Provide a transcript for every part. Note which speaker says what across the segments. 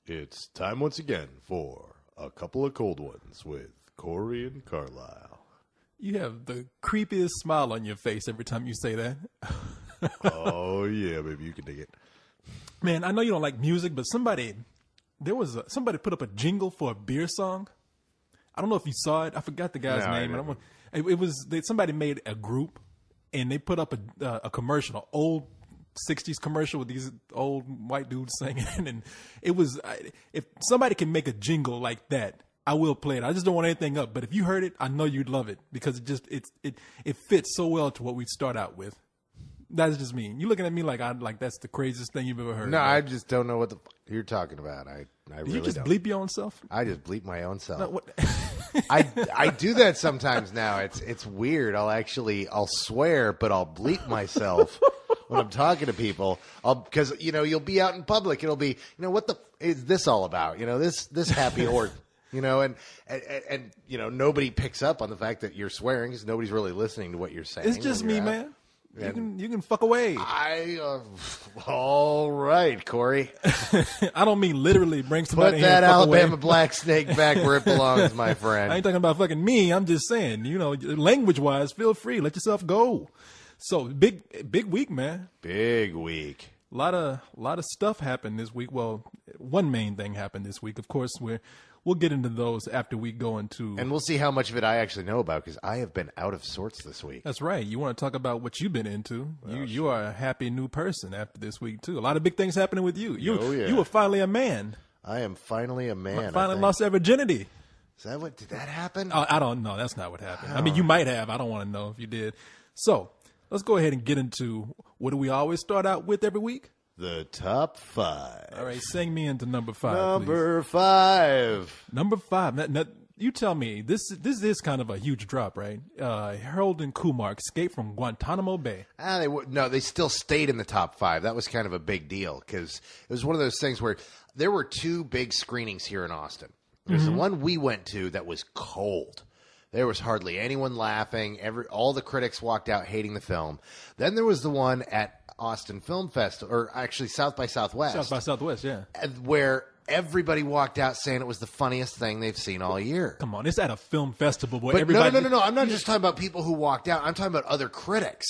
Speaker 1: It's time once again for a couple of cold ones with Corey and Carlile.
Speaker 2: You have the creepiest smile on your face every time you say that.
Speaker 1: Oh, yeah, baby, you can dig it.
Speaker 2: Man, I know you don't like music, but somebody put up a jingle for a beer song. I don't know if you saw it. I forgot the guy's name. Somebody made a group, and they put up a commercial, an old 60s commercial with these old white dudes singing. And it was, if somebody can make a jingle like that, I will play it. I just don't want anything up. But if you heard it, I know you'd love it because it fits so well to what we start out with. That's just me. You looking at me like that's the craziest thing you've ever heard.
Speaker 1: No, I just don't know what the you're talking about. I
Speaker 2: Did
Speaker 1: really
Speaker 2: you just
Speaker 1: don't.
Speaker 2: bleep your own self?
Speaker 1: I just bleep my own self.
Speaker 2: No, what?
Speaker 1: I do that sometimes now. It's weird. I'll swear, but I'll bleep myself when I'm talking to people. Because you'll be out in public. It'll be what the is this all about? This happy horse. And nobody picks up on the fact that you're swearing because nobody's really listening to what you're saying.
Speaker 2: It's just me, man. You can fuck away.
Speaker 1: All right, Corey.
Speaker 2: I don't mean literally bring somebody
Speaker 1: Put that
Speaker 2: here and fuck
Speaker 1: Alabama
Speaker 2: away.
Speaker 1: black snake back where it belongs, my friend.
Speaker 2: I ain't talking about fucking me. I'm just saying, language-wise, feel free. Let yourself go. So, big week, man.
Speaker 1: Big week.
Speaker 2: A lot of stuff happened this week. Well, one main thing happened this week. Of course, we'll get into those after we go into...
Speaker 1: And we'll see how much of it I actually know about because I have been out of sorts this week.
Speaker 2: That's right. You want to talk about what you've been into. You are a happy new person after this week, too. A lot of big things happening with you. You were finally a man.
Speaker 1: I am finally a man.
Speaker 2: Finally lost their virginity.
Speaker 1: Is that what... Did that happen?
Speaker 2: I don't know. That's not what happened. I mean, you might have. I don't want to know if you did. So, let's go ahead and get into what do we always start out with every week?
Speaker 1: The top 5.
Speaker 2: All right, sing me into number 5,
Speaker 1: Number 5.
Speaker 2: Number 5. Now, you tell me, this is kind of a huge drop, right? Harold and Kumar escaped from Guantanamo Bay.
Speaker 1: They still stayed in the top 5. That was kind of a big deal because it was one of those things where there were 2 big screenings here in Austin. There's the one we went to that was cold. There was hardly anyone laughing. All the critics walked out hating the film. Then there was the one at Austin Film Festival, or actually South by Southwest.
Speaker 2: South by Southwest, yeah.
Speaker 1: Where everybody walked out saying it was the funniest thing they've seen all year.
Speaker 2: Come on, it's at a film festival where
Speaker 1: but
Speaker 2: everybody...
Speaker 1: No. I'm not just talking about people who walked out. I'm talking about other critics.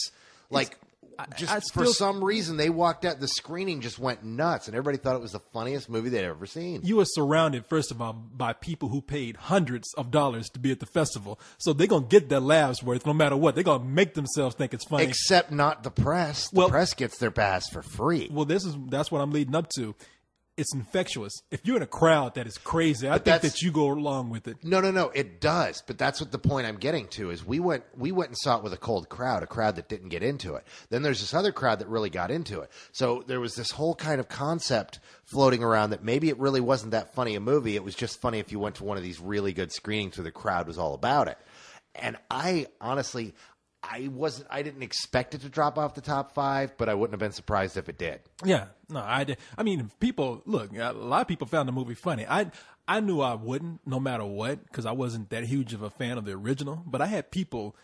Speaker 1: For some reason, they walked out. The screening just went nuts, and everybody thought it was the funniest movie they'd ever seen.
Speaker 2: You were surrounded, first of all, by people who paid hundreds of dollars to be at the festival. So they're going to get their laughs worth no matter what. They're going to make themselves think it's funny.
Speaker 1: Except not the press. The press gets their pass for free.
Speaker 2: Well, that's what I'm leading up to. It's infectious. If you're in a crowd that is crazy, I think that you go along with it.
Speaker 1: No, it does. But that's what the point I'm getting to is we went and saw it with a cold crowd, a crowd that didn't get into it. Then there's this other crowd that really got into it. So there was this whole kind of concept floating around that maybe it really wasn't that funny a movie. It was just funny if you went to one of these really good screenings where the crowd was all about it. And I honestly... I didn't expect it to drop off the top 5, but I wouldn't have been surprised if it did.
Speaker 2: Yeah, no, I did. I mean, a lot of people found the movie funny. I knew I wouldn't, no matter what, because I wasn't that huge of a fan of the original. But I had people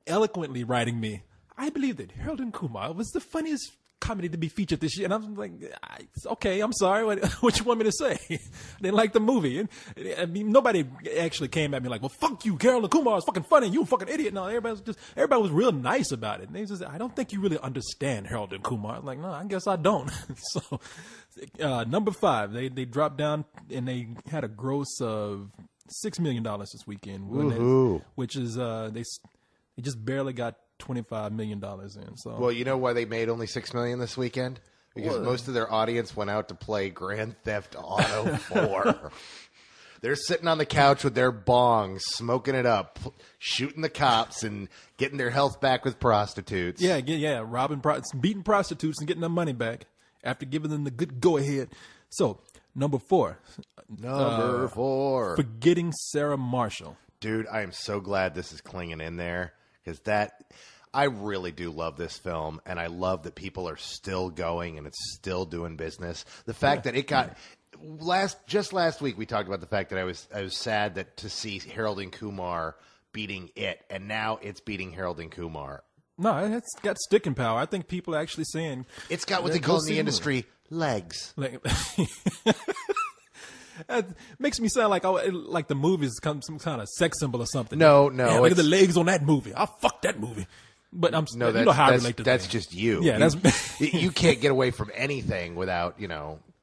Speaker 2: eloquently writing me, I believe that Harold and Kumar was the funniest comedy to be featured this year. And I'm like, okay, I'm sorry. What you want me to say? I didn't like the movie. And I mean, nobody actually came at me like, well, fuck you, Harold and Kumar is fucking funny. You a fucking idiot. No, everybody was real nice about it. And they just, I don't think you really understand Harold and Kumar. I'm like, no, I guess I don't. So, number 5, they dropped down and they had a gross of $6 million this weekend, which is, they just barely got $25 million in. So,
Speaker 1: well, you know why they made only $6 million this weekend? Because most of their audience went out to play Grand Theft Auto 4. They're sitting on the couch with their bongs, smoking it up, shooting the cops, and getting their health back with prostitutes.
Speaker 2: Yeah, beating prostitutes and getting their money back after giving them the good go ahead. So, number 4.
Speaker 1: Number 4.
Speaker 2: Forgetting Sarah Marshall.
Speaker 1: Dude, I am so glad this is clinging in there. Because I really do love this film, and I love that people are still going and it's still doing business. The fact that it got last week we talked about the fact that I was sad that to see Harold and Kumar beating it, and now it's beating Harold and Kumar.
Speaker 2: No, it's got sticking power. I think people are actually saying
Speaker 1: it's got what they call in the industry legs.
Speaker 2: That makes me sound like like the movie's some kind of sex symbol or something.
Speaker 1: No,
Speaker 2: Man, look at the legs on that movie. I fuck that movie. But you know how I relate to
Speaker 1: that's
Speaker 2: things.
Speaker 1: just you.
Speaker 2: Yeah,
Speaker 1: you can't get away from anything without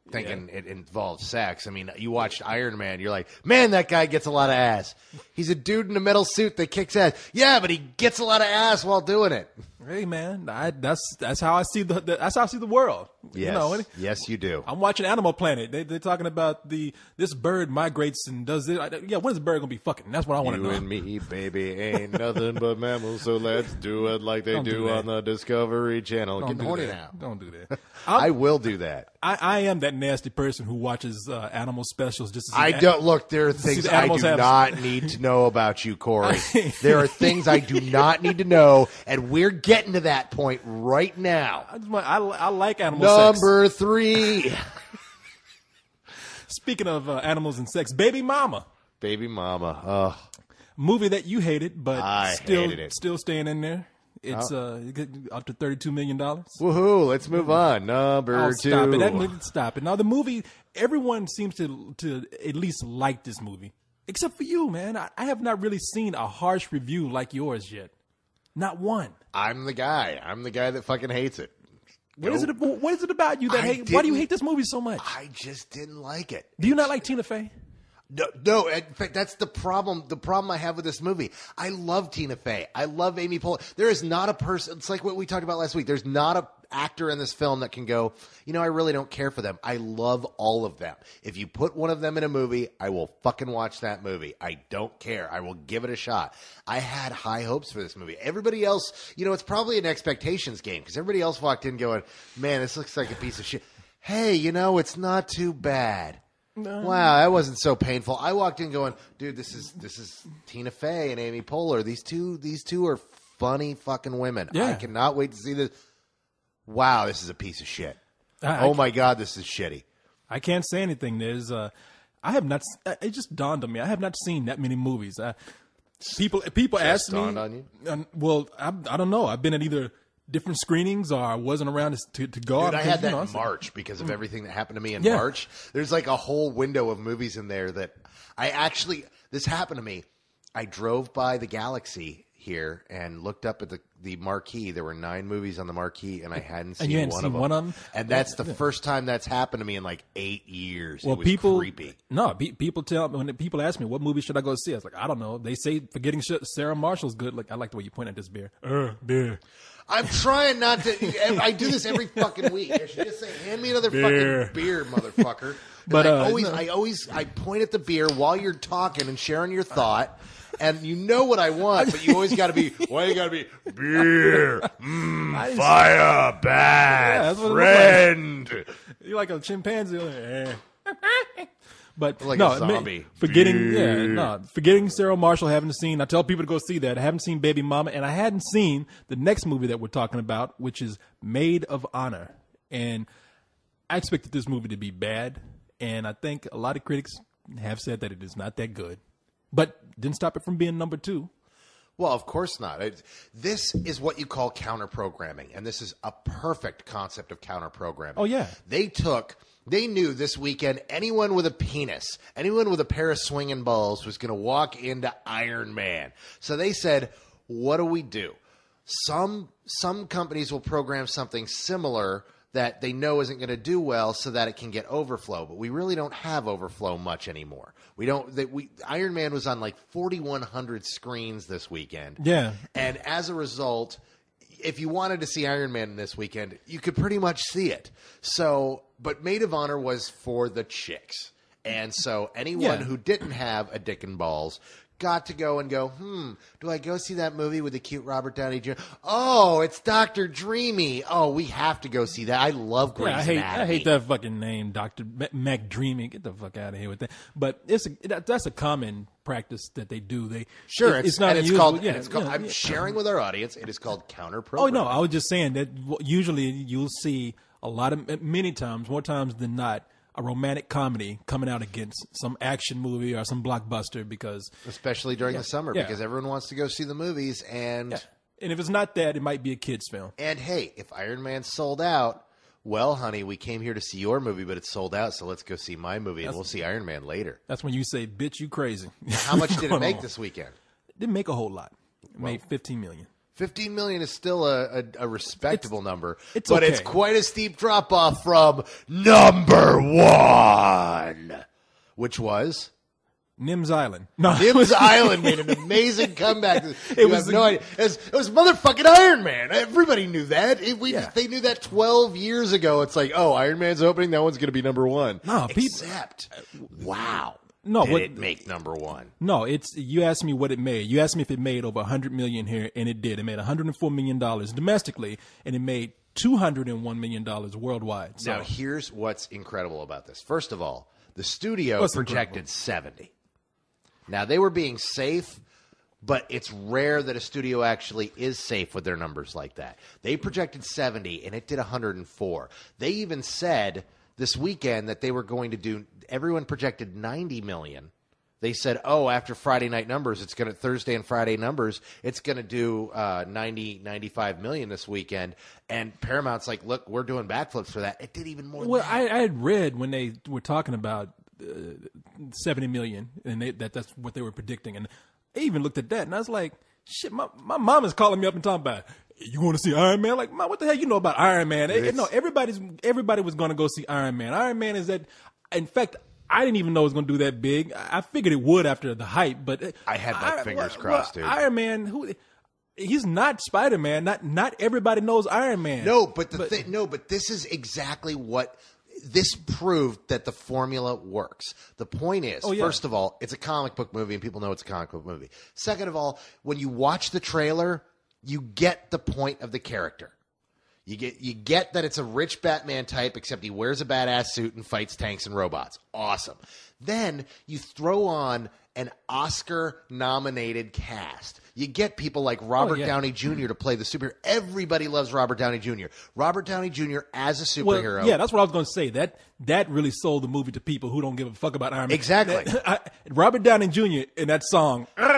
Speaker 1: thinking it involves sex. I mean, you watched Iron Man, you're like, man, that guy gets a lot of ass. He's a dude in a metal suit that kicks ass. Yeah, but he gets a lot of ass while doing it.
Speaker 2: Hey man, that's how I see that's how I see the world.
Speaker 1: Yes, yes, you do.
Speaker 2: I'm watching Animal Planet. They're talking about this bird migrates and does it. Yeah, when is the bird gonna be fucking? That's what I want to know.
Speaker 1: You and me, baby, ain't nothing but mammals. So let's do it like they do on the Discovery Channel. Get horny now.
Speaker 2: Don't do that.
Speaker 1: I will do that.
Speaker 2: I am that nasty person who watches animal specials just to see
Speaker 1: I don't look. There are things I do not need to know about you, Corey. There are things I do not need to know, and we're getting to that point right now.
Speaker 2: I like animal
Speaker 1: Number 3.
Speaker 2: Speaking of animals and sex, Baby Mama.
Speaker 1: Baby Mama.
Speaker 2: Movie that you hated, but
Speaker 1: hated it.
Speaker 2: Still staying in there. It's up to $32 million.
Speaker 1: Woohoo! Let's move on. Number 2.
Speaker 2: Stop it. Stop it. Now the movie, everyone seems to at least like this movie, except for you, man. I have not really seen a harsh review like yours yet. Not one.
Speaker 1: I'm the guy that fucking hates it.
Speaker 2: What is it about you that hate? Why do you hate this movie so much?
Speaker 1: I just didn't like it.
Speaker 2: Do you not like Tina Fey?
Speaker 1: No, in fact, that's the problem. The problem I have with this movie. I love Tina Fey. I love Amy Poehler. There is not a person. It's like what we talked about last week. There's not a actor in this film that can go, I really don't care for them. I love all of them. If you put one of them in a movie, I will fucking watch that movie. I don't care. I will give it a shot. I had high hopes for this movie. Everybody else, it's probably an expectations game because everybody else walked in going, man, this looks like a piece of shit. Hey, it's not too bad. No. Wow, that wasn't so painful. I walked in going, dude, this is Tina Fey and Amy Poehler. These two are funny fucking women.
Speaker 2: Yeah.
Speaker 1: I cannot wait to see this. Wow, this is a piece of shit. Oh my God, this is shitty.
Speaker 2: I can't say anything. There's I have not. It just dawned on me. I have not seen that many movies. People ask me.
Speaker 1: Dawned on you?
Speaker 2: Well, I don't know. I've been at either different screenings or I wasn't around to go out.
Speaker 1: Dude, I had that in March because of everything that happened to me in March. There's like a whole window of movies in there that this happened to me. I drove by the Galaxy here and looked up at the marquee. There were 9 movies on the marquee, and I hadn't seen one of them. And that's the first time that's happened to me in like 8 years. Well, it was creepy.
Speaker 2: No, people tell me when people ask me what movie should I go see. I was like, I don't know. They say Forgetting Sarah Marshall's good. Like I like the way you point at this beer. Beer.
Speaker 1: I'm trying not to. I do this every fucking week. I should just say, hand me another fucking beer, motherfucker. But I point at the beer while you're talking and sharing your thought. And you know what I want, but you always got to be. Why you got to be beer? Fire bath, friend.
Speaker 2: Like. You're like a chimpanzee. But
Speaker 1: like a zombie.
Speaker 2: Forgetting Sarah Marshall. Haven't seen. I tell people to go see that. I haven't seen Baby Mama, and I hadn't seen the next movie that we're talking about, which is Maid of Honor. And I expected this movie to be bad, and I think a lot of critics have said that it is not that good. But didn't stop it from being number 2.
Speaker 1: Well, of course not. This is what you call counter-programming, and this is a perfect concept of counter-programming.
Speaker 2: Oh, yeah.
Speaker 1: They knew this weekend anyone with a penis, anyone with a pair of swinging balls was going to walk into Iron Man. So they said, what do we do? Some companies will program something similar that they know isn't going to do well so that it can get overflow. But we really don't have overflow much anymore. Iron Man was on like 4,100 screens this weekend.
Speaker 2: Yeah.
Speaker 1: And as a result, if you wanted to see Iron Man this weekend, you could pretty much see it. So, but Maid of Honor was for the chicks. And so anyone who didn't have a dick and balls got to go, do I go see that movie with the cute Robert Downey Jr.? Oh, it's Dr. Dreamy. Oh, we have to go see that. I love Grey's Anatomy.
Speaker 2: I hate that fucking name, Dr. McDreamy. Get the fuck out of here with that. But that's a common practice that they do. It's not unusual.
Speaker 1: I'm sharing with our audience. It is called counter-programming.
Speaker 2: Oh, no, I was just saying that usually you'll see many times, more times than not, a romantic comedy coming out against some action movie or some blockbuster because...
Speaker 1: Especially during the summer because everyone wants to go see the movies and...
Speaker 2: Yeah. And if it's not that, it might be a kid's film.
Speaker 1: And hey, if Iron Man sold out, well, honey, we came here to see your movie, but it's sold out, so let's go see my movie, and we'll see Iron Man later.
Speaker 2: That's when you say, bitch, you crazy.
Speaker 1: How much did it make this weekend?
Speaker 2: It didn't make a whole lot. It made $15 million.
Speaker 1: $15 million is still a respectable number, but
Speaker 2: okay.
Speaker 1: It's quite a steep drop-off from number one, which was...
Speaker 2: Nims Island. No.
Speaker 1: Nims Island made an amazing comeback. It was no idea. It was motherfucking Iron Man. Everybody knew that. They knew that 12 years ago. It's like, oh, Iron Man's opening. That one's going to be number one.
Speaker 2: No,
Speaker 1: except, wow.
Speaker 2: No,
Speaker 1: did it make number one?
Speaker 2: No, you asked me what it made. You asked me if it made over $100 million here, and it did. It made $104 million domestically, and it made $201 million worldwide. So.
Speaker 1: Now, here's what's incredible about this. First of all, the studio projected 70. Now, they were being safe, but it's rare that a studio actually is safe with their numbers like that. They projected 70, and it did 104. They even said this weekend that they were going to do – everyone projected 90 million. They said, oh, after Friday night numbers, it's going to – Thursday and Friday numbers, it's going to do 90, 95 million this weekend. And Paramount's like, look, we're doing backflips for that. It did even more than that.
Speaker 2: Well, I had read when they were talking about – 70 million, and that's what they were predicting. And I even looked at that, and I was like, shit, my mom is calling me up and talking about, you want to see Iron Man? Like, Mom, what the hell you know about Iron Man? No, everybody was going to go see Iron Man. Iron Man is that, in fact, I didn't even know it was going to do that big. I figured it would after the hype, but
Speaker 1: I had my fingers crossed, dude.
Speaker 2: Iron Man, he's not Spider-Man. Not everybody knows Iron Man.
Speaker 1: No, but this is exactly what this proved that the formula works. The point is, first of all, it's a comic book movie and people know it's a comic book movie. Second of all, when you watch the trailer, you get the point of the character. You get that it's a rich Batman type, except he wears a badass suit and fights tanks and robots. Awesome. Then you throw on an Oscar-nominated cast. You get people like Robert Downey Jr. to play the superhero. Everybody loves Robert Downey Jr. Robert Downey Jr. as a superhero.
Speaker 2: Well, yeah, that's what I was going to say. That really sold the movie to people who don't give a fuck about Iron Man.
Speaker 1: Exactly.
Speaker 2: Robert Downey Jr. in that song.
Speaker 1: But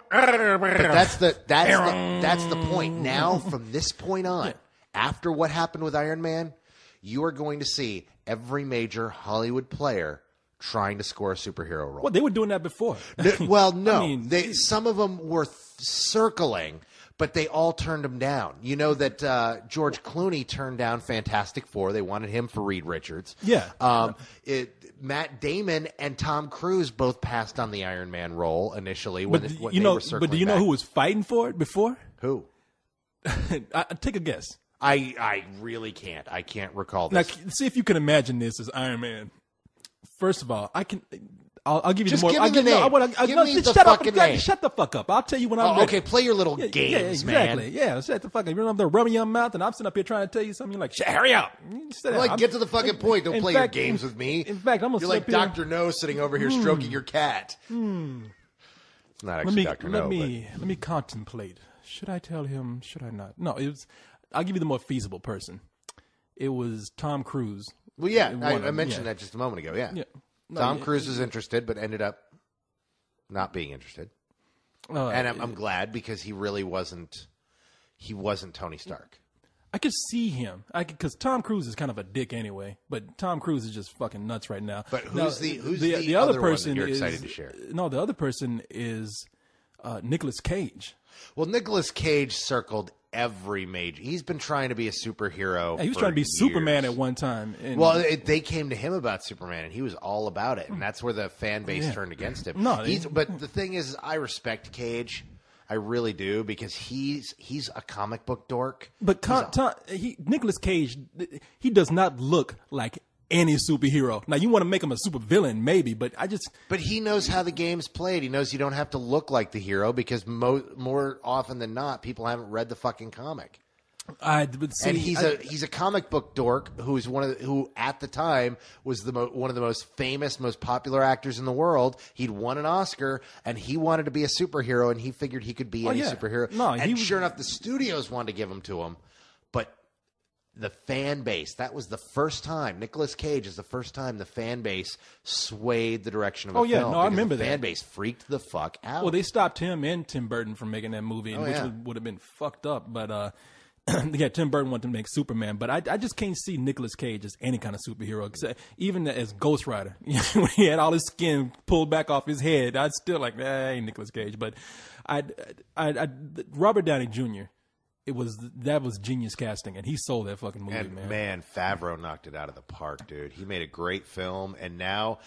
Speaker 1: that's the point. Now, from this point on, after what happened with Iron Man, you are going to see every major Hollywood player trying to score a superhero role.
Speaker 2: Well, they were doing that before.
Speaker 1: Well, no. I mean, some of them were circling, but they all turned him down. You know that George Clooney turned down Fantastic Four. They wanted him for Reed Richards.
Speaker 2: Yeah.
Speaker 1: Matt Damon and Tom Cruise both passed on the Iron Man role initially when they were circling
Speaker 2: But do you know who was fighting for it before?
Speaker 1: Who?
Speaker 2: Take a guess.
Speaker 1: I really can't. I can't recall this.
Speaker 2: Now, see if you can imagine this as Iron Man. First of all, I'll give you
Speaker 1: Just
Speaker 2: the more.
Speaker 1: Give me the name. Give me the fucking name.
Speaker 2: Shut the fuck up. I'll tell you when I'm ready.
Speaker 1: Okay, play your little games,
Speaker 2: exactly.
Speaker 1: man.
Speaker 2: Yeah, shut the fuck up. You're up there rubbing your mouth, and I'm sitting up here trying to tell you something. You're like, hurry up.
Speaker 1: Get to the fucking point. Don't play your games with me.
Speaker 2: In fact, I'm gonna.
Speaker 1: You're like Dr. No sitting over here stroking your cat. It's not actually Dr. No.
Speaker 2: Let me contemplate. Should I tell him? Should I not? No, it was. I'll give you the more feasible person. It was Tom Cruise.
Speaker 1: Well, yeah, I mentioned that just a moment ago. Yeah. Tom Cruise was interested, but ended up not being interested. And I'm glad because he really wasn't. He wasn't Tony Stark.
Speaker 2: I could see him. Because Tom Cruise is kind of a dick anyway. But Tom Cruise is just fucking nuts right now.
Speaker 1: But who's the other person one that you're excited to share?
Speaker 2: No, the other person is Nicolas Cage.
Speaker 1: Well, Nicolas Cage circled every major. He's been trying to be a superhero.
Speaker 2: Yeah, he was trying to be Superman at one time.
Speaker 1: They came to him about Superman, and he was all about it. And that's where the fan base turned against him. But the thing is, I respect Cage. I really do because he's a comic book dork.
Speaker 2: But Nicolas Cage, he does not look like any superhero. Now, you want to make him a supervillain, maybe, but
Speaker 1: But he knows how the game's played. He knows you don't have to look like the hero because more often than not, people haven't read the fucking comic. He's a comic book dork who at the time was one of the most famous, most popular actors in the world. He'd won an Oscar, and he wanted to be a superhero, and he figured he could be any superhero. Sure enough, the studios wanted to give him to him, but the fan base, that was the first time. Nicolas Cage is the first time the fan base swayed the direction of a film.
Speaker 2: I remember
Speaker 1: the
Speaker 2: that.
Speaker 1: fan base freaked the fuck out.
Speaker 2: Well, they stopped him and Tim Burton from making that movie, which would have been fucked up, but yeah, Tim Burton wanted to make Superman, but I just can't see Nicolas Cage as any kind of superhero, except even as Ghost Rider. When he had all his skin pulled back off his head, I'd still like, ain't Nicolas Cage. But Robert Downey Jr., that was genius casting, and he sold that fucking movie,
Speaker 1: And
Speaker 2: man.
Speaker 1: Favreau knocked it out of the park, dude. He made a great film, and now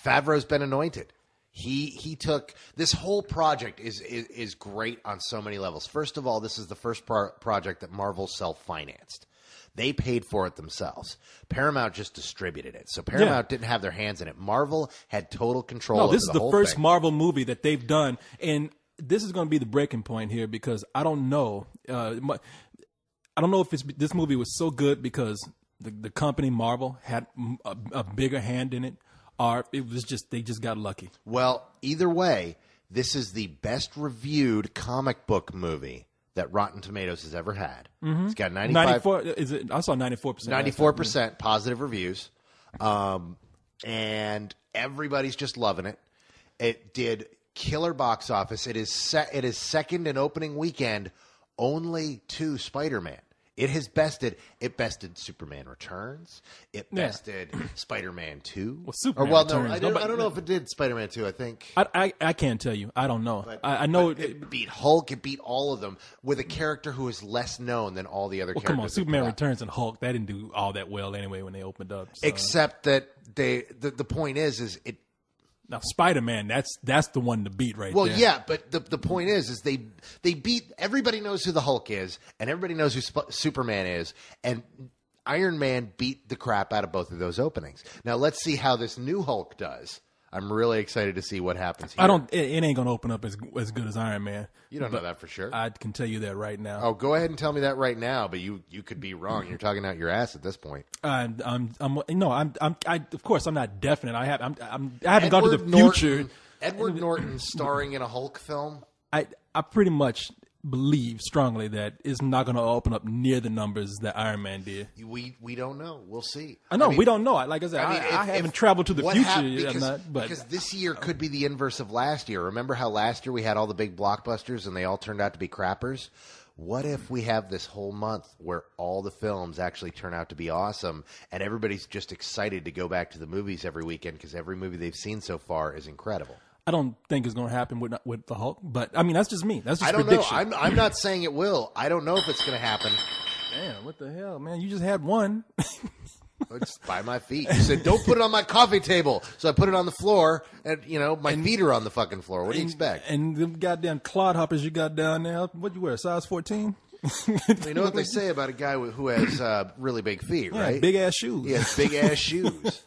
Speaker 1: Favreau's been anointed. He took this whole project is great on so many levels. First of all, this is the first project that Marvel self-financed. They paid for it themselves. Paramount just distributed it. So Paramount didn't have their hands in it. Marvel had total control over the whole thing.
Speaker 2: No, this is the first Marvel movie that they've done, and this is going to be the breaking point here because I don't know. I don't know if this movie was so good because the company Marvel had a bigger hand in it, or it was just they just got lucky.
Speaker 1: Well, either way, this is the best reviewed comic book movie that Rotten Tomatoes has ever had. Mm-hmm. It's got
Speaker 2: 94. Is it? I saw 94%.
Speaker 1: 94% positive reviews, and everybody's just loving it. It did killer box office. It is second in opening weekend only to Spider-Man. It bested Superman Returns. It bested Spider-Man 2.
Speaker 2: Well, Superman Returns.
Speaker 1: I don't know if it did Spider-Man 2. I think
Speaker 2: I can't tell you. I don't know. I know
Speaker 1: it beat Hulk. It beat all of them with a character who is less known than all the other characters.
Speaker 2: Come on, Superman Returns and Hulk, that didn't do all that well anyway when they opened up. So.
Speaker 1: Except that the point is it.
Speaker 2: Now Spider-Man, that's the one to beat right there.
Speaker 1: Well, yeah, but the point is they beat everybody knows who the Hulk is and everybody knows who Superman is, and Iron Man beat the crap out of both of those openings. Now let's see how this new Hulk does. I'm really excited to see what happens here.
Speaker 2: It ain't gonna open up as good as Iron Man.
Speaker 1: You don't know that for sure.
Speaker 2: I can tell you that right now.
Speaker 1: Oh, go ahead and tell me that right now, but you could be wrong. You're talking out your ass at this point.
Speaker 2: Of course I'm not definite. I haven't gone to the future.
Speaker 1: Edward Norton starring in a Hulk film.
Speaker 2: I pretty much believe strongly that it's not going to open up near the numbers that Iron Man did.
Speaker 1: We don't know. We'll see.
Speaker 2: We don't know. Like I said, I haven't traveled to the future.
Speaker 1: Because this year could be the inverse of last year. Remember how last year we had all the big blockbusters and they all turned out to be crappers? What if we have this whole month where all the films actually turn out to be awesome and everybody's just excited to go back to the movies every weekend because every movie they've seen so far is incredible?
Speaker 2: I don't think it's going to happen with the Hulk, but I mean that's just me. That's just
Speaker 1: I don't
Speaker 2: prediction.
Speaker 1: know. I'm not saying it will. I don't know if it's going to happen.
Speaker 2: Damn, what the hell, man? You just had one.
Speaker 1: It's by my feet. You said don't put it on my coffee table, so I put it on the floor, and my feet are on the fucking floor. What do you expect?
Speaker 2: And the goddamn clodhoppers you got down there. What you wear? Size 14?
Speaker 1: You know what they say about a guy who has really big feet, right?
Speaker 2: Big ass shoes.
Speaker 1: Yeah, big ass shoes.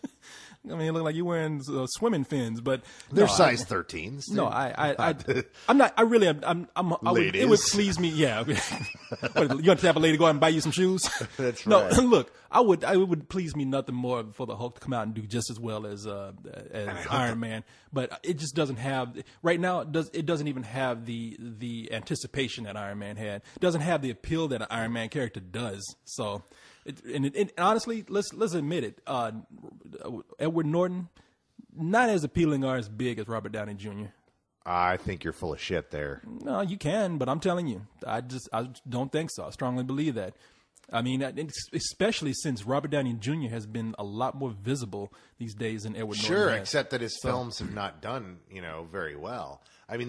Speaker 2: I mean, it look like you're wearing swimming fins, but
Speaker 1: they're size 13s.
Speaker 2: No, I'm not. I really am. It would please me. Yeah, what, you want to have a lady go out and buy you some shoes?
Speaker 1: That's right.
Speaker 2: No, look, it would please me nothing more for the Hulk to come out and do just as well as Iron Man, but it just doesn't have right now. It doesn't even have the anticipation that Iron Man had. It doesn't have the appeal that an Iron Man character does. So. And honestly, let's admit it. Edward Norton, not as appealing or as big as Robert Downey Jr.
Speaker 1: I think you're full of shit there.
Speaker 2: No, you can, but I'm telling you, I don't think so. I strongly believe that. I mean, especially since Robert Downey Jr. has been a lot more visible these days than Edward Norton.
Speaker 1: Sure, except that his films have not done very well. I mean,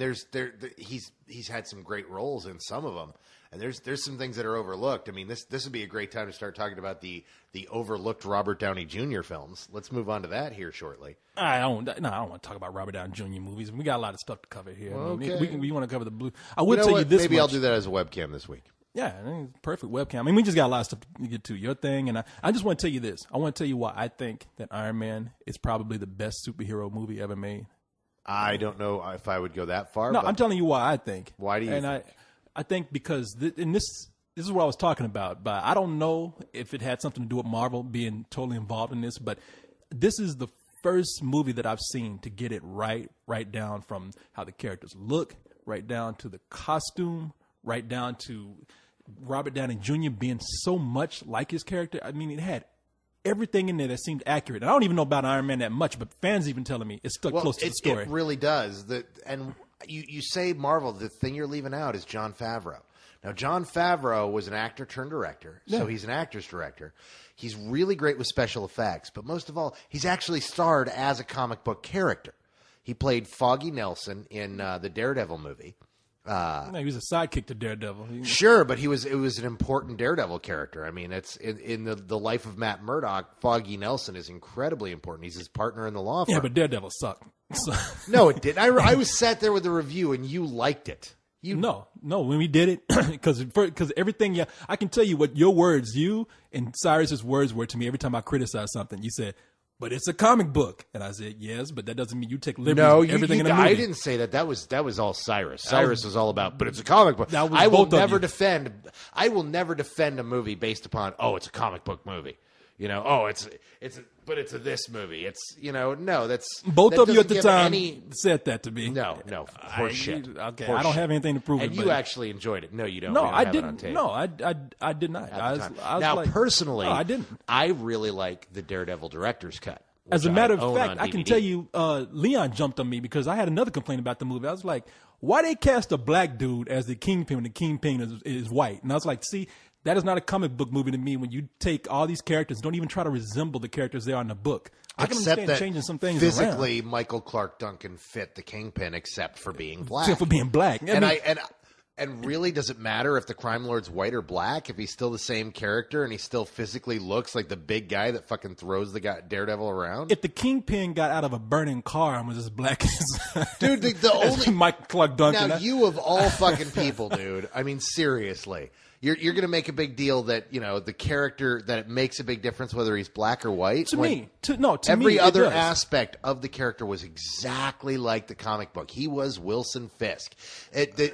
Speaker 1: he's had some great roles in some of them. And there's some things that are overlooked. I mean, this would be a great time to start talking about the overlooked Robert Downey Jr. films. Let's move on to that here shortly.
Speaker 2: I don't want to talk about Robert Downey Jr. movies. We got a lot of stuff to cover here.
Speaker 1: Well, okay.
Speaker 2: I mean, we want to cover the blue. I would tell you this.
Speaker 1: Maybe I'll do that as a webcam this week.
Speaker 2: Yeah, perfect webcam. I mean, we just got a lot of stuff to get to. Your thing, and I just want to tell you this. I want to tell you why I think that Iron Man is probably the best superhero movie ever made.
Speaker 1: I don't know if I would go that far.
Speaker 2: No, I'm telling you why I think.
Speaker 1: Why do you think?
Speaker 2: I think because this is what I was talking about, but I don't know if it had something to do with Marvel being totally involved in this, but this is the first movie that I've seen to get it right down from how the characters look, right down to the costume, right down to Robert Downey Jr. being so much like his character. I mean, it had everything in there that seemed accurate. And I don't even know about Iron Man that much, but fans even telling me it's stuck close to the story.
Speaker 1: It really does. And you say Marvel, the thing you're leaving out is Jon Favreau. Now, Jon Favreau was an actor turned director, so he's an actor's director. He's really great with special effects, but most of all, he's actually starred as a comic book character. He played Foggy Nelson in the Daredevil movie.
Speaker 2: No, he was a sidekick to Daredevil.
Speaker 1: Sure, but it was an important Daredevil character. I mean, it's in the life of Matt Murdock, Foggy Nelson is incredibly important. He's his partner in the law firm.
Speaker 2: Yeah, but Daredevil sucked. So.
Speaker 1: No, it didn't. I was sat there with the review, and you liked it.
Speaker 2: No, when we did it, because everything, yeah, I can tell you what your words, you and Cyrus's words were to me every time I criticized something. You said, but it's a comic book. And I said, yes, but that doesn't mean you take liberties with everything in the movie.
Speaker 1: I didn't say that. That was all Cyrus. Cyrus was all about, but it's a comic book. I will never defend a movie based upon, it's a comic book movie. You know, but it's a this movie. It's, no, that's
Speaker 2: both
Speaker 1: that
Speaker 2: of you at the
Speaker 1: give
Speaker 2: time said that to me.
Speaker 1: No, horseshit.
Speaker 2: Okay,
Speaker 1: Horse
Speaker 2: I don't
Speaker 1: shit.
Speaker 2: have anything to prove
Speaker 1: and
Speaker 2: it.
Speaker 1: you actually enjoyed it. No, you don't.
Speaker 2: No,
Speaker 1: don't
Speaker 2: I
Speaker 1: have
Speaker 2: didn't.
Speaker 1: It on tape
Speaker 2: No, I did not. I was
Speaker 1: now,
Speaker 2: like,
Speaker 1: personally,
Speaker 2: no, I didn't.
Speaker 1: I really like the Daredevil director's cut.
Speaker 2: As a matter of fact, I
Speaker 1: DVD.
Speaker 2: can tell you, Leon jumped on me because I had another complaint about the movie. I was like, why they cast a black dude as the Kingpin when the Kingpin is white? And I was like, see, that is not a comic book movie to me when you take all these characters, don't even try to resemble the characters they are in the book. I can understand changing some things
Speaker 1: physically,
Speaker 2: around.
Speaker 1: Michael Clark Duncan fit the Kingpin except for being black.
Speaker 2: Except for being black.
Speaker 1: And really, does it matter if the crime lord's white or black? If he's still the same character and he still physically looks like the big guy that fucking throws the guy Daredevil around?
Speaker 2: If the Kingpin got out of a burning car and was as black as
Speaker 1: dude, the only
Speaker 2: Michael Clark Duncan.
Speaker 1: Now, you of all fucking people, dude. I mean, seriously. You're going to make a big deal that, the character, that it makes a big difference whether he's black or white?
Speaker 2: To me,
Speaker 1: every other
Speaker 2: does.
Speaker 1: aspect of the character was exactly like the comic book. He was Wilson Fisk. The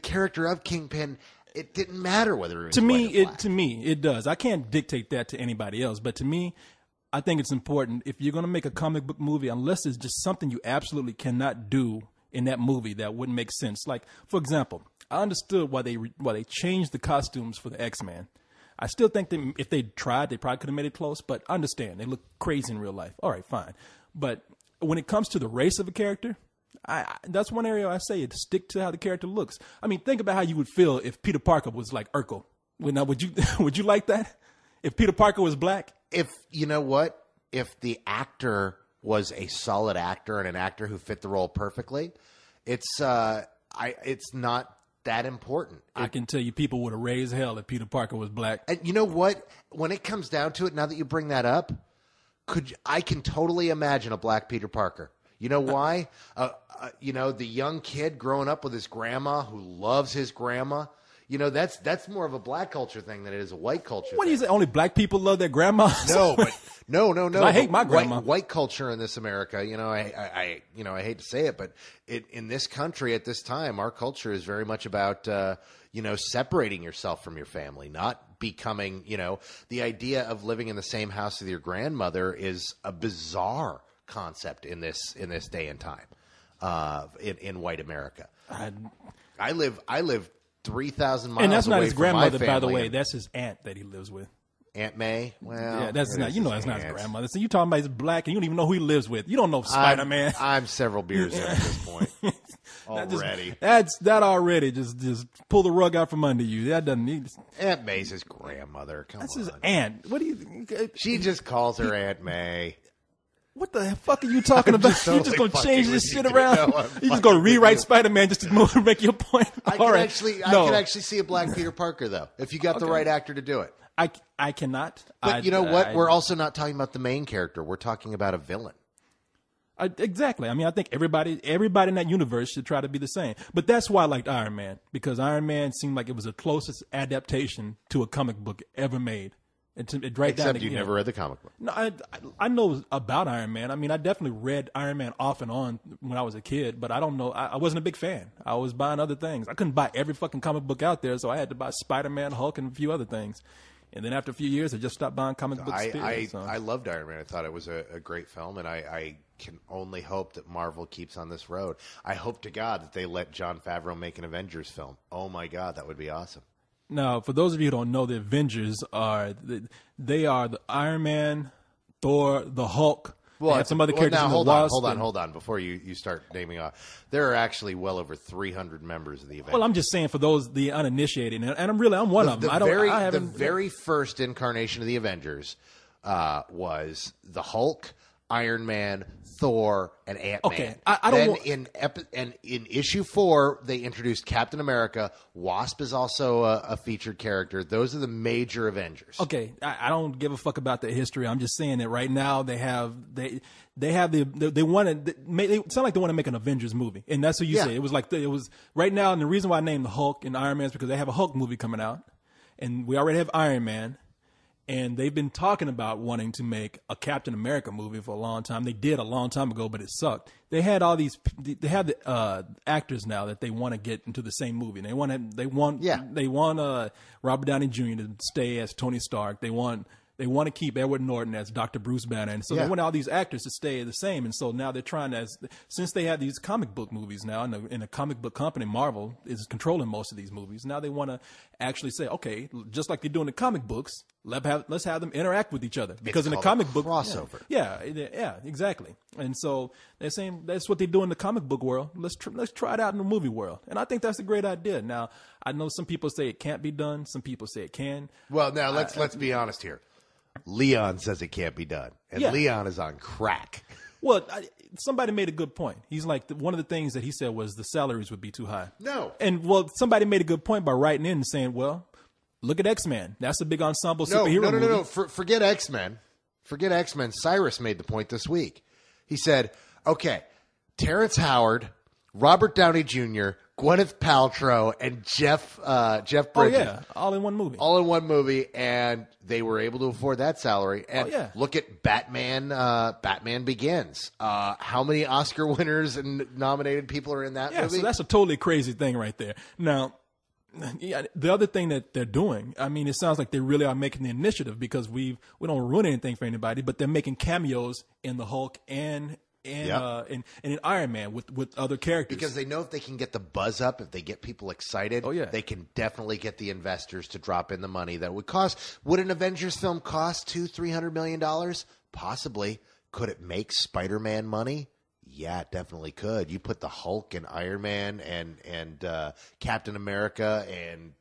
Speaker 1: character of Kingpin, it didn't matter whether it was white or black.
Speaker 2: To me, it does. I can't dictate that to anybody else, but to me, I think it's important if you're going to make a comic book movie, unless it's just something you absolutely cannot do in that movie that wouldn't make sense. Like, for example, I understood why they changed the costumes for the X-Men. I still think that if they tried, they probably could have made it close, but I understand. They look crazy in real life. All right, fine. But when it comes to the race of a character, that's one area I say stick to how the character looks. I mean, think about how you would feel if Peter Parker was like Urkel. Now, would you like that? If Peter Parker was black?
Speaker 1: If, you know what? If the actor was a solid actor and an actor who fit the role perfectly, it's not that important.
Speaker 2: I can tell you people would have raised hell if Peter Parker was black.
Speaker 1: And you know what? When it comes down to it, now that you bring that up, I can totally imagine a black Peter Parker. You know why? The young kid growing up with his grandma who loves his grandma. That's more of a black culture thing than it is a white culture thing.
Speaker 2: What do you say? Only black people love their grandmas?
Speaker 1: No, but no.
Speaker 2: I hate my grandma.
Speaker 1: White culture in this America, I hate to say it, but in this country at this time, our culture is very much about, separating yourself from your family, not becoming, the idea of living in the same house with your grandmother is a bizarre concept in this day and time, in white America. I live 3,000 miles away.
Speaker 2: And that's not his grandmother,
Speaker 1: from my
Speaker 2: by the
Speaker 1: family.
Speaker 2: way. That's his aunt that he lives with.
Speaker 1: Aunt May? Well,
Speaker 2: yeah, that's not. That's not his grandmother. So you talking about he's black and you don't even know who he lives with. You don't know Spider-Man.
Speaker 1: I'm several beers in at this point already.
Speaker 2: That already just pull the rug out from under you. That doesn't need.
Speaker 1: Aunt May's his grandmother.
Speaker 2: That's his aunt. What do you?
Speaker 1: She just calls her Aunt May.
Speaker 2: What the fuck are you talking about?
Speaker 1: Totally
Speaker 2: you just gonna change this shit
Speaker 1: you.
Speaker 2: around?
Speaker 1: No,
Speaker 2: you just gonna rewrite Spider-Man just to make your point?
Speaker 1: I can actually see a black Peter Parker though, if you got the right actor to do it.
Speaker 2: I cannot.
Speaker 1: But you know what? We're also not talking about the main character. We're talking about a villain.
Speaker 2: Exactly. I mean, I think everybody in that universe should try to be the same. But that's why I liked Iron Man, because Iron Man seemed like it was the closest adaptation to a comic book ever made.
Speaker 1: Except you never read the comic book.
Speaker 2: No, I know about Iron Man. I mean, I definitely read Iron Man off and on when I was a kid, but I don't know. I wasn't a big fan. I was buying other things. I couldn't buy every fucking comic book out there, so I had to buy Spider-Man, Hulk, and a few other things. And then after a few years, I just stopped buying comic books.
Speaker 1: I loved Iron Man. I thought it was a great film, and I can only hope that Marvel keeps on this road. I hope to God that they let Jon Favreau make an Avengers film. Oh my God, that would be awesome.
Speaker 2: Now, for those of you who don't know, the Avengers are the Iron Man, Thor, the Hulk, They have some other characters
Speaker 1: now,
Speaker 2: in the
Speaker 1: hold
Speaker 2: Wasp.
Speaker 1: hold on. Before you start naming off, there are actually well over 300 members of the Avengers.
Speaker 2: Well, I'm just saying for those the uninitiated, and I'm one of them.
Speaker 1: The very first incarnation of the Avengers was the Hulk, Iron Man, Thor, and Ant-Man.
Speaker 2: Okay, I don't.
Speaker 1: In issue 4, they introduced Captain America. Wasp is also a featured character. Those are the major Avengers.
Speaker 2: Okay, I don't give a fuck about the history. I'm just saying that right now they want to. It sound like they want to make an Avengers movie, and that's what you say. It was like it was right now, and the reason why I named the Hulk and Iron Man is because they have a Hulk movie coming out, and we already have Iron Man. And they've been talking about wanting to make a Captain America movie for a long time. They did a long time ago, but it sucked. They had all these. They have the actors now that they want to get into the same movie. They want Robert Downey Jr. to stay as Tony Stark. They want to keep Edward Norton as Dr. Bruce Banner, and so they want all these actors to stay the same. And so now they're trying to, since they have these comic book movies now, and the comic book company Marvel is controlling most of these movies. Now they want to actually say, okay, just like they do in the comic books, let's have them interact with each other, because in the comic book
Speaker 1: crossover,
Speaker 2: yeah, exactly. And so they're saying that's what they do in the comic book world. Let's try it out in the movie world, and I think that's a great idea. Now I know some people say it can't be done, some people say it can.
Speaker 1: Well, now let's be honest here. Leon says it can't be done, and Leon is on crack.
Speaker 2: Well, somebody made a good point. He's like, one of the things that he said was the salaries would be too high.
Speaker 1: No.
Speaker 2: And, well, somebody made a good point by writing in and saying, well, look at X-Men. That's a big ensemble superhero movie.
Speaker 1: No. Forget X-Men. Forget X-Men. Cyrus made the point this week. He said, okay, Terrence Howard, Robert Downey Jr., Gwyneth Paltrow, and Jeff Bridges.
Speaker 2: Oh, yeah. All in one movie.
Speaker 1: All in one movie, and they were able to afford that salary. And look at Batman. Batman Begins. How many Oscar winners and nominated people are in that movie?
Speaker 2: So that's a totally crazy thing right there. Now, the other thing that they're doing, I mean, it sounds like they really are making the initiative, because we don't ruin anything for anybody, but they're making cameos in the Hulk and in Iron Man with other characters,
Speaker 1: because they know if they can get the buzz up, if they get people excited, they can definitely get the investors to drop in the money that would cost. Would an Avengers film cost $200-300 million? Possibly. Could it make Spider-Man money? Yeah, it definitely could. You put the Hulk and Iron Man and Captain America and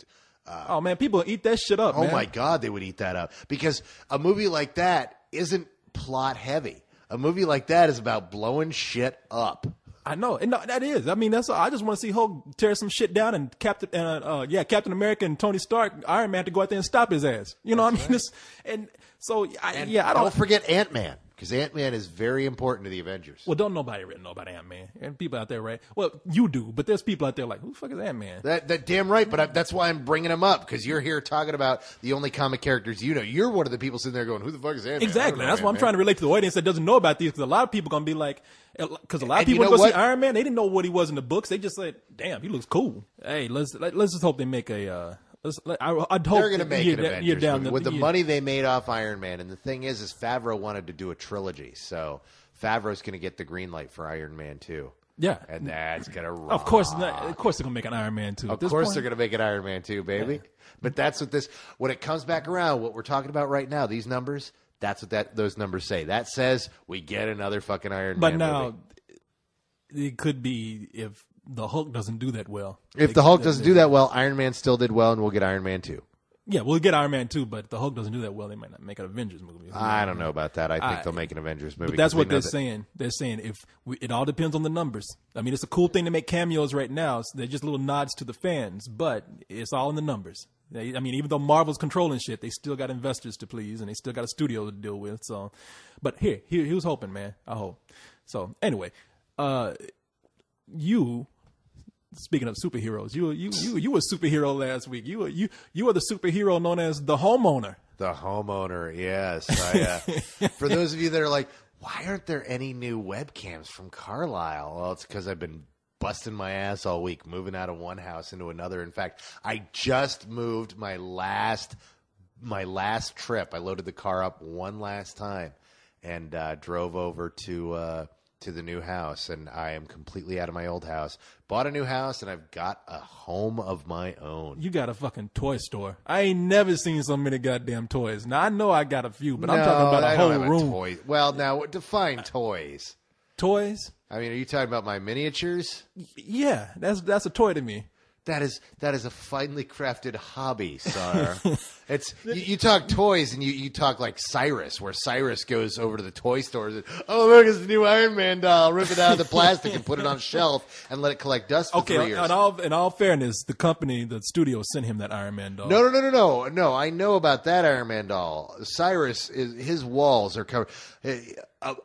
Speaker 2: oh man, people eat that shit up.
Speaker 1: Oh my God, they would eat that up, because a movie like that isn't plot heavy. A movie like that is about blowing shit up.
Speaker 2: I know, and that is. I mean, that's. I just want to see Hulk tear some shit down, and Captain America and Tony Stark, Iron Man, to go out there and stop his ass. You know what I mean? And so, I don't
Speaker 1: forget Ant-Man, because Ant-Man is very important to the Avengers.
Speaker 2: Well, don't nobody really know about Ant-Man, and people out there, right? Well, you do, but there's people out there like, who the fuck is Ant-Man?
Speaker 1: That damn right, but that's why I'm bringing him up, because you're here talking about the only comic characters you know. You're one of the people sitting there going, who the fuck is Ant-Man?
Speaker 2: Exactly. That's why I'm trying to relate to the audience that doesn't know about these, because a lot of people are going to be like, because a lot of people go see Iron Man, they didn't know what he was in the books. They just said, damn, he looks cool. Hey, let's just hope they make a... I'd hope
Speaker 1: they're going to make an Avengers movie with the money they made off Iron Man. And the thing is Favreau wanted to do a trilogy, so Favreau's going to get the green light for Iron Man 2.
Speaker 2: Yeah,
Speaker 1: and that's going to rock.
Speaker 2: Of course, they're going to make an Iron Man 2.
Speaker 1: Of course, they're going to make an Iron Man 2, baby. Yeah. But that's what when it comes back around, what we're talking about right now, these numbers, that's what those numbers say. That says we get another fucking Iron Man movie. But now,
Speaker 2: it could be if the Hulk doesn't do that well.
Speaker 1: If the Hulk doesn't do that well, Iron Man still did well, and we'll get Iron Man 2.
Speaker 2: Yeah, we'll get Iron Man 2, but if the Hulk doesn't do that well, they might not make an Avengers movie.
Speaker 1: I don't know about that. I think they'll make an Avengers movie.
Speaker 2: But that's what they're saying. They're saying it all depends on the numbers. I mean, it's a cool thing to make cameos right now. So they're just little nods to the fans, but it's all in the numbers. I mean, even though Marvel's controlling shit, they still got investors to please, and they still got a studio to deal with. So, but he was hoping, man. I hope. So anyway, speaking of superheroes, you were a superhero last week. You were the superhero known as the homeowner.
Speaker 1: The homeowner, yes. For those of you that are like, why aren't there any new webcams from Carlile? Well, it's because I've been busting my ass all week, moving out of one house into another. In fact, I just moved my last trip. I loaded the car up one last time and drove over to to the new house, and I am completely out of my old house. Bought a new house, and I've got a home of my own.
Speaker 2: You got a fucking toy store. I ain't never seen so many goddamn toys. Now, I know I got a few, but I'm talking about a whole room.
Speaker 1: Toy. Well, now, define toys.
Speaker 2: Toys?
Speaker 1: I mean, are you talking about my miniatures?
Speaker 2: Yeah, that's a toy to me.
Speaker 1: That is a finely crafted hobby, sir. It's you talk toys and you talk like Cyrus, where Cyrus goes over to the toy stores and, oh look, it's the new Iron Man doll. Rip it out of the plastic and put it on a shelf and let it collect dust for 3 years.
Speaker 2: In all fairness, the company, the studio sent him that Iron Man doll.
Speaker 1: No. I know about that Iron Man doll. Cyrus his walls are covered.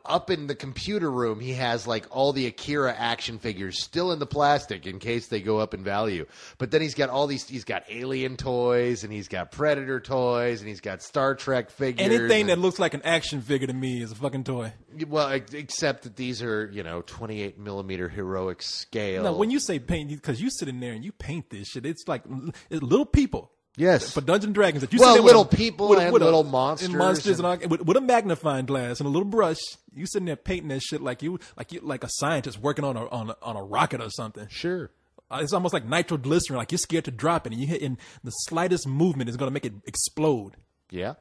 Speaker 1: Up in the computer room, he has like all the Akira action figures still in the plastic in case they go up in value. But then he's got he's got Alien toys, and he's got Predator toys, and he's got Star Trek figures.
Speaker 2: Anything that looks like an action figure to me is a fucking toy.
Speaker 1: Well, except that these are, 28 millimeter heroic scale.
Speaker 2: No, when you say paint, because you sit in there and you paint this shit, it's like it's little people.
Speaker 1: Yes,
Speaker 2: for Dungeons and Dragons. That you
Speaker 1: well,
Speaker 2: sit there
Speaker 1: little people and little monsters,
Speaker 2: and all, with a magnifying glass and a little brush. You sitting there painting that shit like a scientist working on a rocket or something.
Speaker 1: Sure,
Speaker 2: it's almost like nitroglycerin. Like you're scared to drop it, and you hit, and the slightest movement is going to make it explode.
Speaker 1: Yeah,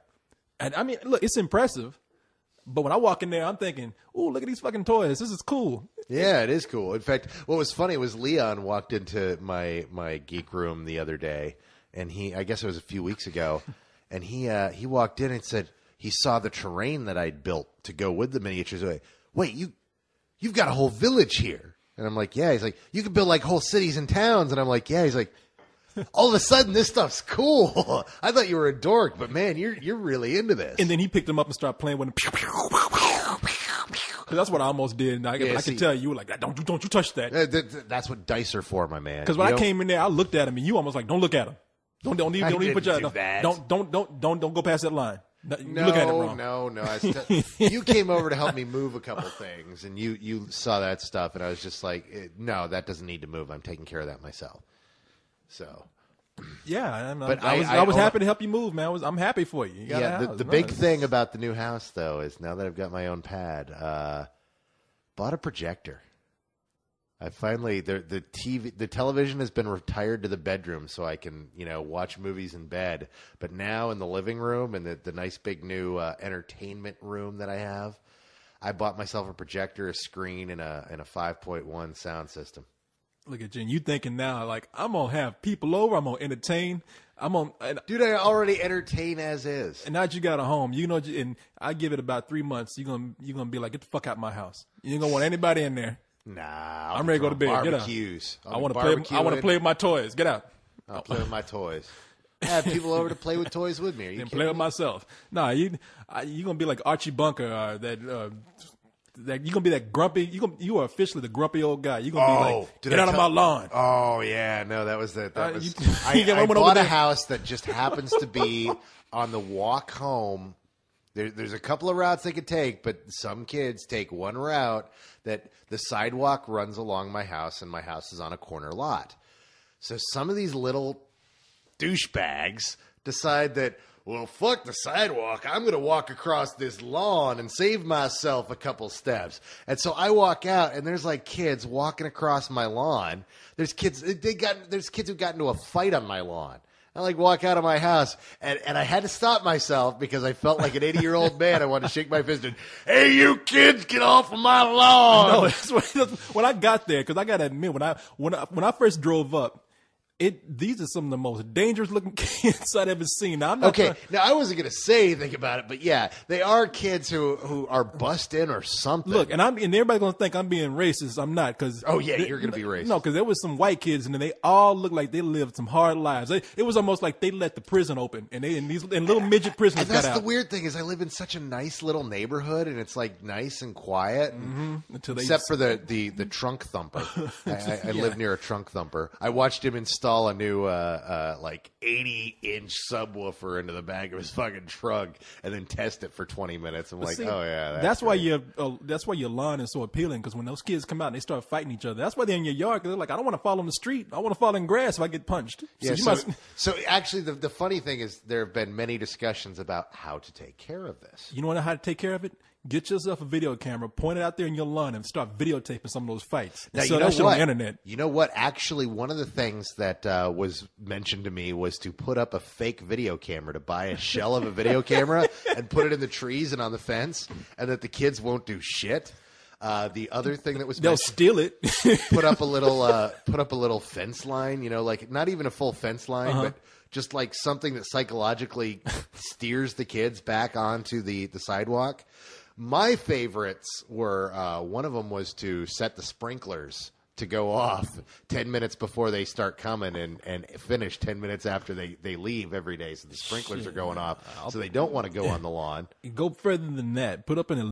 Speaker 2: and I mean, look, it's impressive. But when I walk in there, I'm thinking, "Ooh, look at these fucking toys! This is cool."
Speaker 1: Yeah, it is cool. In fact, what was funny was Leon walked into my geek room the other day. And I guess it was a few weeks ago, and he walked in and said he saw the terrain that I'd built to go with the miniatures. Like, wait, you've got a whole village here? And I'm like, yeah. He's like, you could build like whole cities and towns. And I'm like, yeah. He's like, all of a sudden this stuff's cool. I thought you were a dork, but man, you're really into this.
Speaker 2: And then he picked them up and started playing with them. That's what I almost did. And I can tell you were like, don't you touch that.
Speaker 1: That's what dice are for, my man.
Speaker 2: Because when I came in there, I looked at him, and you almost like, don't look at him. Don't even put your don't go past that line. You look at it wrong.
Speaker 1: No. You came over to help me move a couple things, and you saw that stuff, and I was just like, no, that doesn't need to move. I'm taking care of that myself. So,
Speaker 2: yeah, I was happy to help you move, man. I'm happy for you.
Speaker 1: The big thing about the new house, though, is now that I've got my own pad, bought a projector. I finally the television has been retired to the bedroom so I can watch movies in bed. But now in the living room and the nice big new entertainment room that I have, I bought myself a projector, a screen, and a 5.1 sound system.
Speaker 2: Look at you. You thinking now like I'm gonna have people over. I'm gonna entertain.
Speaker 1: Dude, I already entertain as is.
Speaker 2: And now that you got a home, and I give it about 3 months. You're gonna be like, get the fuck out of my house. You ain't gonna want anybody in there.
Speaker 1: Nah,
Speaker 2: I'm ready to go to bed.
Speaker 1: Barbecues.
Speaker 2: Get out. I want to play with my toys. Get out.
Speaker 1: I'll play with my toys. I have people over to play with toys with me. Are you
Speaker 2: play with myself. Nah, you gonna be like Archie Bunker. That you gonna be that grumpy. You are officially the grumpy old guy. You gonna be like, get out of my lawn.
Speaker 1: Oh yeah, no, that was it. I bought a house that just happens to be on the walk home. There's a couple of routes they could take, but some kids take one route that the sidewalk runs along my house, and my house is on a corner lot. So some of these little douchebags decide that, well, fuck the sidewalk. I'm going to walk across this lawn and save myself a couple steps. And so I walk out, and there's like kids walking across my lawn. There's kids who got into a fight on my lawn. I like walk out of my house, and I had to stop myself because I felt like an 80-year-old man. I wanted to shake my fist and, hey, you kids, get off of my lawn.
Speaker 2: No, when I got there, because I got to admit, when I first drove up, these are some of the most dangerous looking kids I've ever seen. Now,
Speaker 1: now I wasn't going to say anything about it, but yeah, they are kids who are bussed in or something.
Speaker 2: Look, and everybody's going to think I'm being racist. I'm not, because
Speaker 1: you're going to be racist.
Speaker 2: No, because there was some white kids, and they all looked like they lived some hard lives. It was almost like they let the prison open, and little midget prisoners got out.
Speaker 1: That's the weird thing is I live in such a nice little neighborhood, and it's like nice and quiet,
Speaker 2: except
Speaker 1: for the trunk thumper. I live near a trunk thumper. I watched him install install a new like 80-inch subwoofer into the back of his fucking truck and then test it for 20 minutes. I'm like,
Speaker 2: See,
Speaker 1: oh yeah,
Speaker 2: that's why your lawn is so appealing, because when those kids come out and they start fighting each other, that's why they're in your yard, because they're like, I don't want to fall on the street. I want to fall in grass if I get punched.
Speaker 1: Yeah,
Speaker 2: So
Speaker 1: so actually, the funny thing is there have been many discussions about how to take care of this.
Speaker 2: you know how to take care of it? Get yourself a video camera, point it out there in your lawn, and start videotaping some of those fights.
Speaker 1: Now,
Speaker 2: so
Speaker 1: you know
Speaker 2: that shit
Speaker 1: what?
Speaker 2: on the internet.
Speaker 1: You know what? Actually, one of the things that was mentioned to me was to put up a fake video camera, to buy a shell of a video camera and put it in the trees and on the fence, and that the kids won't do shit. The other thing that was
Speaker 2: They'll steal it.
Speaker 1: put up a little fence line, like not even a full fence line, but just like something that psychologically steers the kids back onto the sidewalk. My favorites were, one of them was to set the sprinklers to go off 10 minutes before they start coming and finish 10 minutes after they leave every day. So the sprinklers are going off. So they don't want to go on the lawn.
Speaker 2: Go further than that. Put up an